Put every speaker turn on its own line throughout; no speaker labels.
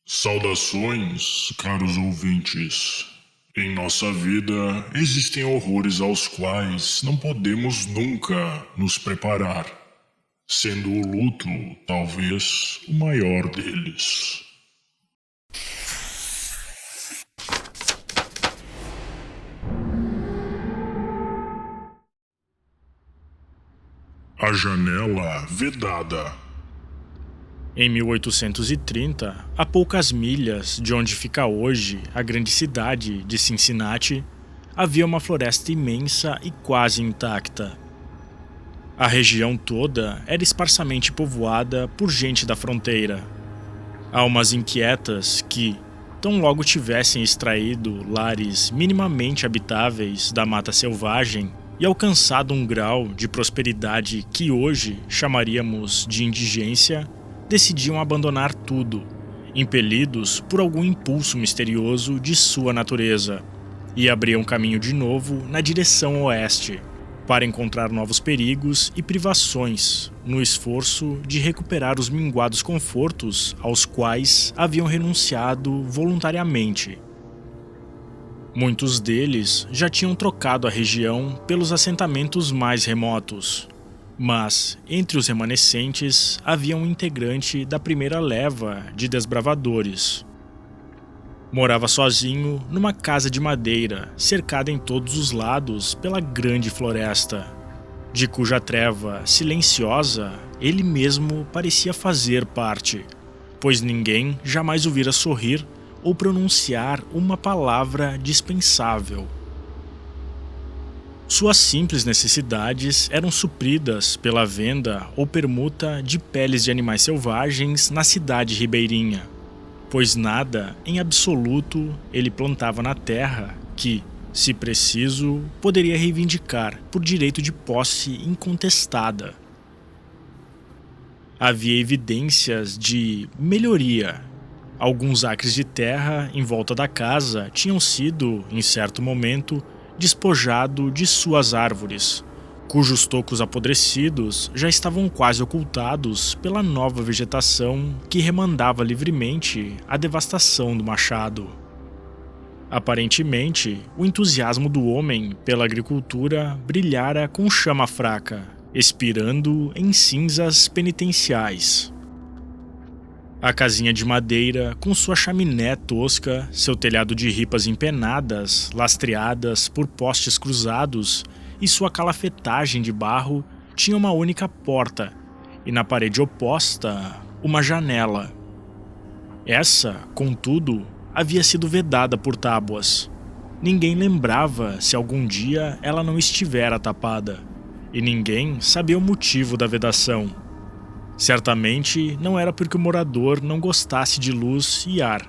Saudações, caros ouvintes. Em nossa vida existem horrores aos quais não podemos nunca nos preparar, sendo o luto talvez o maior deles. A janela vedada.
Em 1830, a poucas milhas de onde fica hoje a grande cidade de Cincinnati, havia uma floresta imensa e quase intacta. A região toda era esparsamente povoada por gente da fronteira. Almas inquietas que, tão logo tivessem extraído lares minimamente habitáveis da mata selvagem e alcançado um grau de prosperidade que hoje chamaríamos de indigência, decidiam abandonar tudo, impelidos por algum impulso misterioso de sua natureza, e abriam caminho de novo na direção oeste, para encontrar novos perigos e privações, no esforço de recuperar os minguados confortos aos quais haviam renunciado voluntariamente. Muitos deles já tinham trocado a região pelos assentamentos mais remotos, mas, entre os remanescentes, havia um integrante da primeira leva de desbravadores. Morava sozinho numa casa de madeira, cercada em todos os lados pela grande floresta, de cuja treva silenciosa ele mesmo parecia fazer parte, pois ninguém jamais o vira sorrir ou pronunciar uma palavra dispensável. Suas simples necessidades eram supridas pela venda ou permuta de peles de animais selvagens na cidade ribeirinha, pois nada, em absoluto, ele plantava na terra que, se preciso, poderia reivindicar por direito de posse incontestada. Havia evidências de melhoria. Alguns acres de terra em volta da casa tinham sido, em certo momento, despojado de suas árvores, cujos tocos apodrecidos já estavam quase ocultados pela nova vegetação que remandava livremente a devastação do machado. Aparentemente, o entusiasmo do homem pela agricultura brilhara com chama fraca, expirando em cinzas penitenciais. A casinha de madeira, com sua chaminé tosca, seu telhado de ripas empenadas, lastreadas por postes cruzados, e sua calafetagem de barro, tinha uma única porta, e na parede oposta, uma janela. Essa, contudo, havia sido vedada por tábuas. Ninguém lembrava se algum dia ela não estivera tapada, e ninguém sabia o motivo da vedação. Certamente não era porque o morador não gostasse de luz e ar,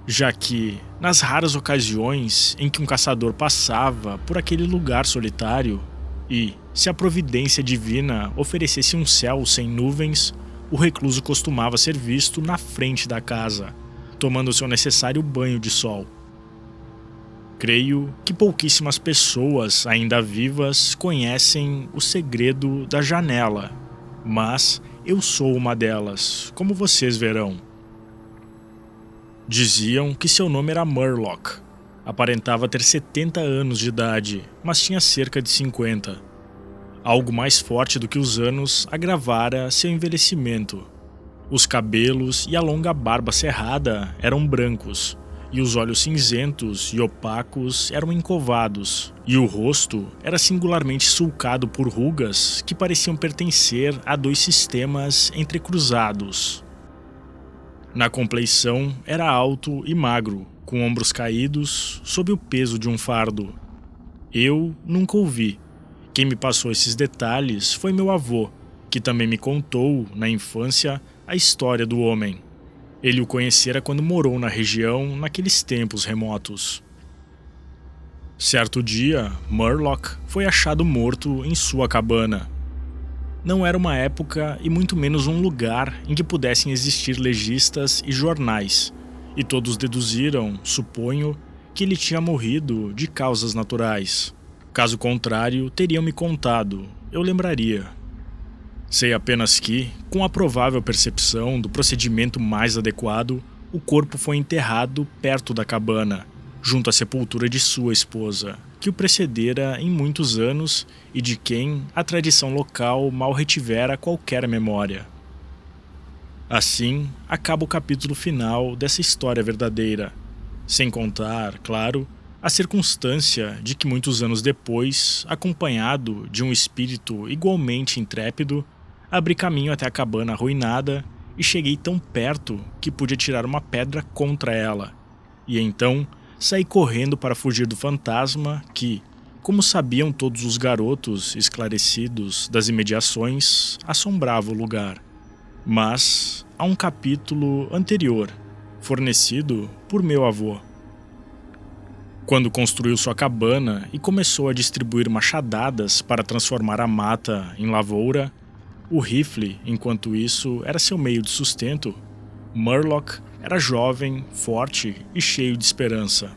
já que, nas raras ocasiões em que um caçador passava por aquele lugar solitário e, se a providência divina oferecesse um céu sem nuvens, o recluso costumava ser visto na frente da casa, tomando seu necessário banho de sol. Creio que pouquíssimas pessoas ainda vivas conhecem o segredo da janela, mas eu sou uma delas, como vocês verão. Diziam que seu nome era Murlock. Aparentava ter 70 anos de idade, mas tinha cerca de 50. Algo mais forte do que os anos agravara seu envelhecimento. Os cabelos e a longa barba cerrada eram brancos, e os olhos cinzentos e opacos eram encovados, e o rosto era singularmente sulcado por rugas que pareciam pertencer a dois sistemas entrecruzados. Na compleição era alto e magro, com ombros caídos sob o peso de um fardo. Eu nunca o vi. Quem me passou esses detalhes foi meu avô, que também me contou, na infância, a história do homem. Ele o conhecera quando morou na região naqueles tempos remotos. Certo dia, Murlock foi achado morto em sua cabana. Não era uma época e muito menos um lugar em que pudessem existir legistas e jornais, e todos deduziram, suponho, que ele tinha morrido de causas naturais. Caso contrário, teriam me contado, eu lembraria. Sei apenas que, com a provável percepção do procedimento mais adequado, o corpo foi enterrado perto da cabana, junto à sepultura de sua esposa, que o precedera em muitos anos e de quem a tradição local mal retivera qualquer memória. Assim, acaba o capítulo final dessa história verdadeira, sem contar, claro, a circunstância de que muitos anos depois, acompanhado de um espírito igualmente intrépido, abri caminho até a cabana arruinada e cheguei tão perto que pude atirar uma pedra contra ela, e então saí correndo para fugir do fantasma que, como sabiam todos os garotos esclarecidos das imediações, assombrava o lugar. Mas há um capítulo anterior, fornecido por meu avô. Quando construiu sua cabana e começou a distribuir machadadas para transformar a mata em lavoura, o rifle, enquanto isso, era seu meio de sustento. Murloc era jovem, forte e cheio de esperança.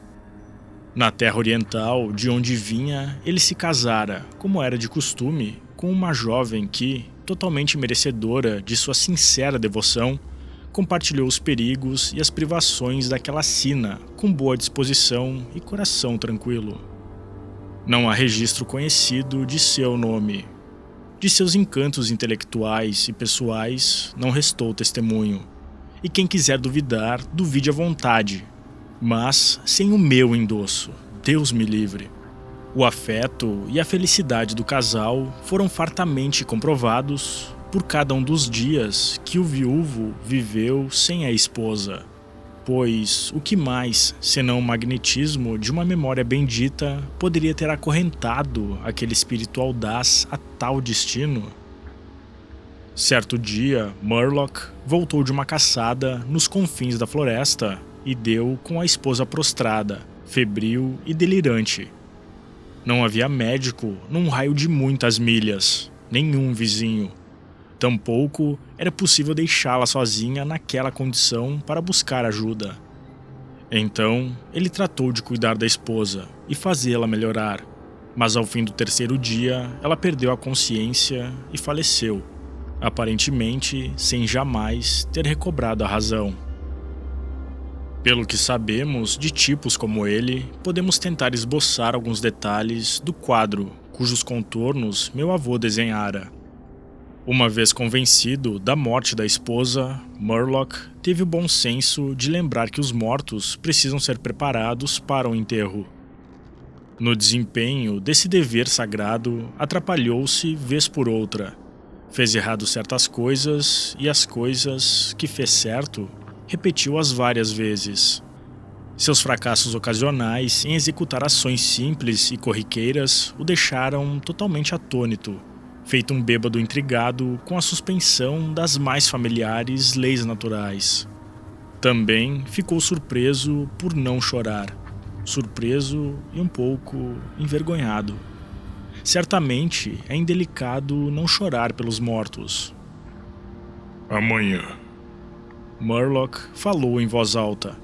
Na terra oriental, de onde vinha, ele se casara, como era de costume, com uma jovem que, totalmente merecedora de sua sincera devoção, compartilhou os perigos e as privações daquela sina com boa disposição e coração tranquilo. Não há registro conhecido de seu nome. De seus encantos intelectuais e pessoais não restou testemunho. E quem quiser duvidar, duvide à vontade, mas sem o meu endosso, Deus me livre. O afeto e a felicidade do casal foram fartamente comprovados por cada um dos dias que o viúvo viveu sem a esposa, pois o que mais, senão o magnetismo de uma memória bendita, poderia ter acorrentado aquele espírito audaz a tal destino? Certo dia, Murloc voltou de uma caçada nos confins da floresta e deu com a esposa prostrada, febril e delirante. Não havia médico num raio de muitas milhas, nenhum vizinho. Tampouco era possível deixá-la sozinha naquela condição para buscar ajuda. Então, ele tratou de cuidar da esposa e fazê-la melhorar, mas ao fim do terceiro dia, ela perdeu a consciência e faleceu, aparentemente sem jamais ter recobrado a razão. Pelo que sabemos de tipos como ele, podemos tentar esboçar alguns detalhes do quadro cujos contornos meu avô desenhara. Uma vez convencido da morte da esposa, Murloc teve o bom senso de lembrar que os mortos precisam ser preparados para o enterro. No desempenho desse dever sagrado, atrapalhou-se vez por outra. Fez errado certas coisas e as coisas que fez certo repetiu-as várias vezes. Seus fracassos ocasionais em executar ações simples e corriqueiras o deixaram totalmente atônito, feito um bêbado intrigado com a suspensão das mais familiares leis naturais. Também ficou surpreso por não chorar, surpreso e um pouco envergonhado. Certamente é indelicado não chorar pelos mortos.
Amanhã,
Murloc falou em voz alta.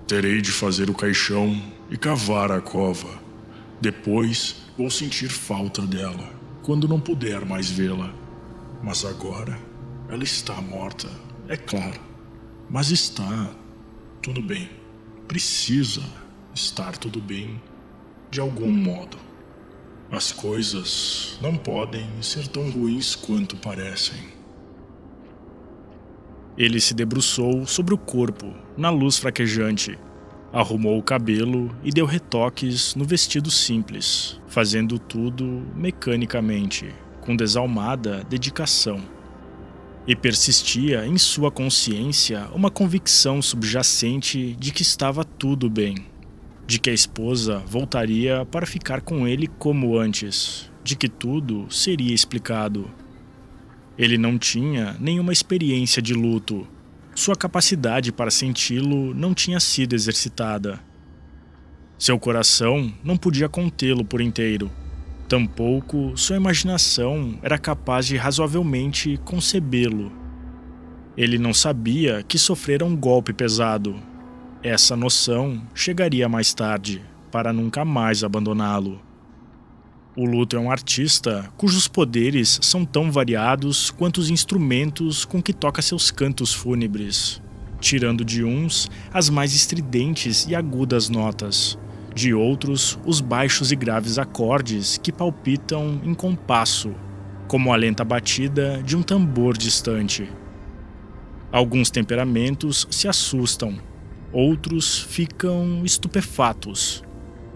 terei de fazer o caixão e cavar a cova. Depois vou sentir falta dela, quando não puder mais vê-la. Mas agora ela está morta, é claro. Mas está tudo bem. Precisa estar tudo bem de algum modo. As coisas não podem ser tão ruins quanto parecem.
Ele se debruçou sobre o corpo, na luz fraquejante, arrumou o cabelo e deu retoques no vestido simples, fazendo tudo mecanicamente, com desalmada dedicação. E persistia em sua consciência uma convicção subjacente de que estava tudo bem, de que a esposa voltaria para ficar com ele como antes, de que tudo seria explicado. Ele não tinha nenhuma experiência de luto. Sua capacidade para senti-lo não tinha sido exercitada. Seu coração não podia contê-lo por inteiro. Tampouco sua imaginação era capaz de razoavelmente concebê-lo. Ele não sabia que sofrera um golpe pesado. Essa noção chegaria mais tarde, para nunca mais abandoná-lo. O luto é um artista cujos poderes são tão variados quanto os instrumentos com que toca seus cantos fúnebres. tirando de uns as mais estridentes e agudas notas, de outros os baixos e graves acordes que palpitam em compasso, como a lenta batida de um tambor distante. Alguns temperamentos se assustam, outros ficam estupefatos.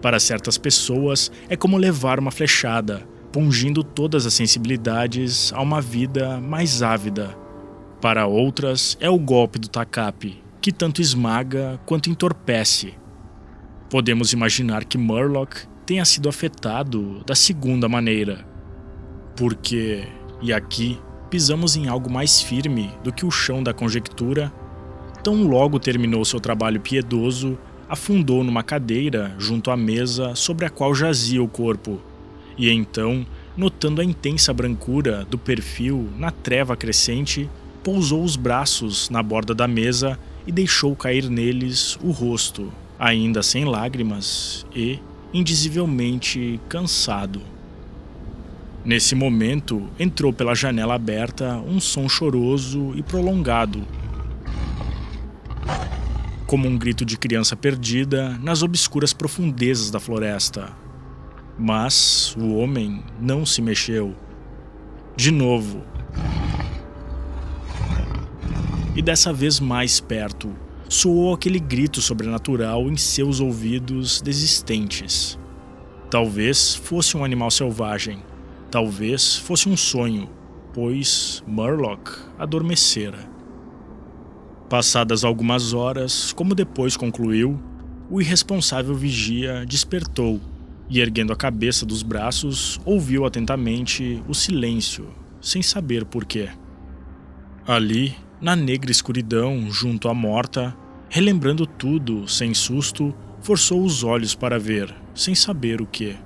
Para certas pessoas é como levar uma flechada, pungindo todas as sensibilidades a uma vida mais ávida. Para outras é o golpe do tacape, que tanto esmaga quanto entorpece. Podemos imaginar que Murloc tenha sido afetado da segunda maneira. Porque, e aqui pisamos em algo mais firme do que o chão da conjectura, tão logo terminou seu trabalho piedoso, afundou numa cadeira junto à mesa sobre a qual jazia o corpo, e então, notando a intensa brancura do perfil na treva crescente, pousou os braços na borda da mesa e deixou cair neles o rosto, ainda sem lágrimas e indizivelmente cansado. Nesse momento, entrou pela janela aberta um som choroso e prolongado, como um grito de criança perdida nas obscuras profundezas da floresta. Mas o homem não se mexeu. De novo. E dessa vez mais perto, soou aquele grito sobrenatural em seus ouvidos desistentes. Talvez fosse um animal selvagem. Talvez fosse um sonho, pois Murloc adormecera. Passadas algumas horas, como depois concluiu, o irresponsável vigia despertou e, erguendo a cabeça dos braços, ouviu atentamente o silêncio, sem saber porquê. Ali, na negra escuridão junto à morta, relembrando tudo sem susto, forçou os olhos para ver, sem saber o que.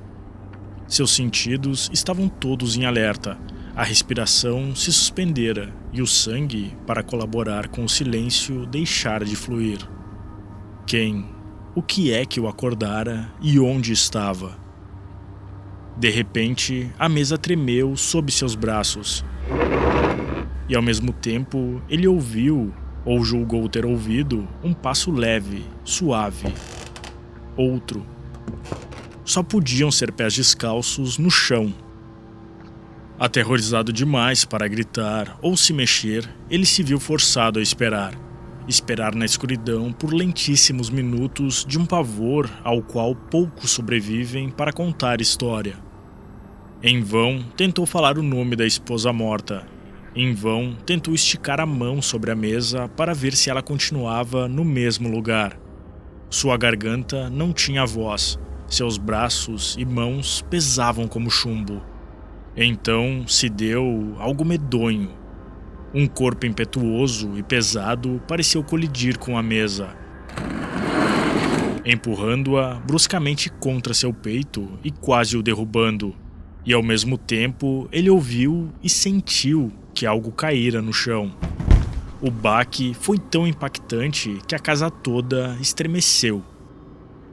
Seus sentidos estavam todos em alerta, a respiração se suspendera e o sangue, para colaborar com o silêncio, deixara de fluir. O que é que o acordara e onde estava? De repente, a mesa tremeu sob seus braços. E ao mesmo tempo, ele ouviu, ou julgou ter ouvido, um passo leve, suave. Outro. Só podiam ser pés descalços no chão. Aterrorizado demais para gritar ou se mexer, ele se viu forçado a esperar. Esperar na escuridão por lentíssimos minutos de um pavor ao qual poucos sobrevivem para contar história. Em vão tentou falar o nome da esposa morta. Em vão tentou esticar a mão sobre a mesa para ver se ela continuava no mesmo lugar. Sua garganta não tinha voz. Seus braços e mãos pesavam como chumbo. Então se deu algo medonho. Um corpo impetuoso e pesado pareceu colidir com a mesa, empurrando-a bruscamente contra seu peito e quase o derrubando. E ao mesmo tempo ele ouviu e sentiu que algo caíra no chão. O baque foi tão impactante que a casa toda estremeceu.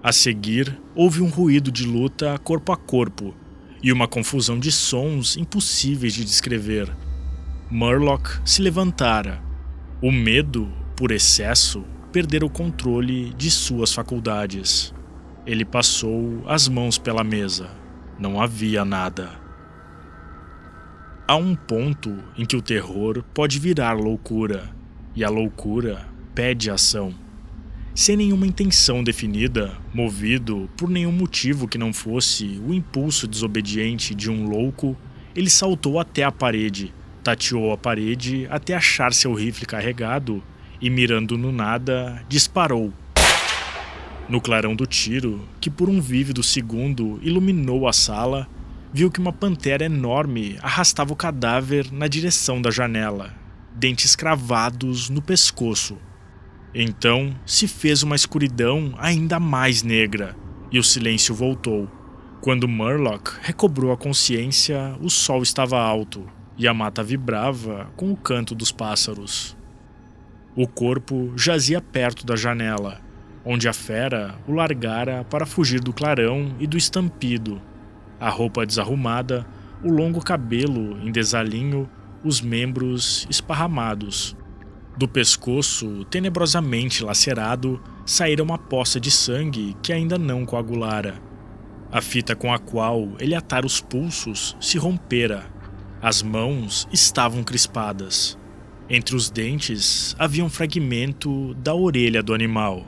A seguir, houve um ruído de luta corpo a corpo e uma confusão de sons impossíveis de descrever. Murloc se levantara. O medo, por excesso, perdera o controle de suas faculdades. Ele passou as mãos pela mesa. Não havia nada. Há um ponto em que o terror pode virar loucura, e a loucura pede ação. Sem nenhuma intenção definida, movido por nenhum motivo que não fosse o impulso desobediente de um louco, ele saltou até a parede, tateou a parede até achar seu rifle carregado e, mirando no nada, disparou. No clarão do tiro, que por um vívido segundo iluminou a sala, viu que uma pantera enorme arrastava o cadáver na direção da janela, dentes cravados no pescoço. Então se fez uma escuridão ainda mais negra, e o silêncio voltou. Quando Murloc recobrou a consciência, o sol estava alto, e a mata vibrava com o canto dos pássaros. O corpo jazia perto da janela, onde a fera o largara para fugir do clarão e do estampido. A roupa desarrumada, o longo cabelo em desalinho, os membros esparramados. Do pescoço, tenebrosamente lacerado, saíra uma poça de sangue que ainda não coagulara. A fita com a qual ele atara os pulsos se rompera. As mãos estavam crispadas. Entre os dentes havia um fragmento da orelha do animal.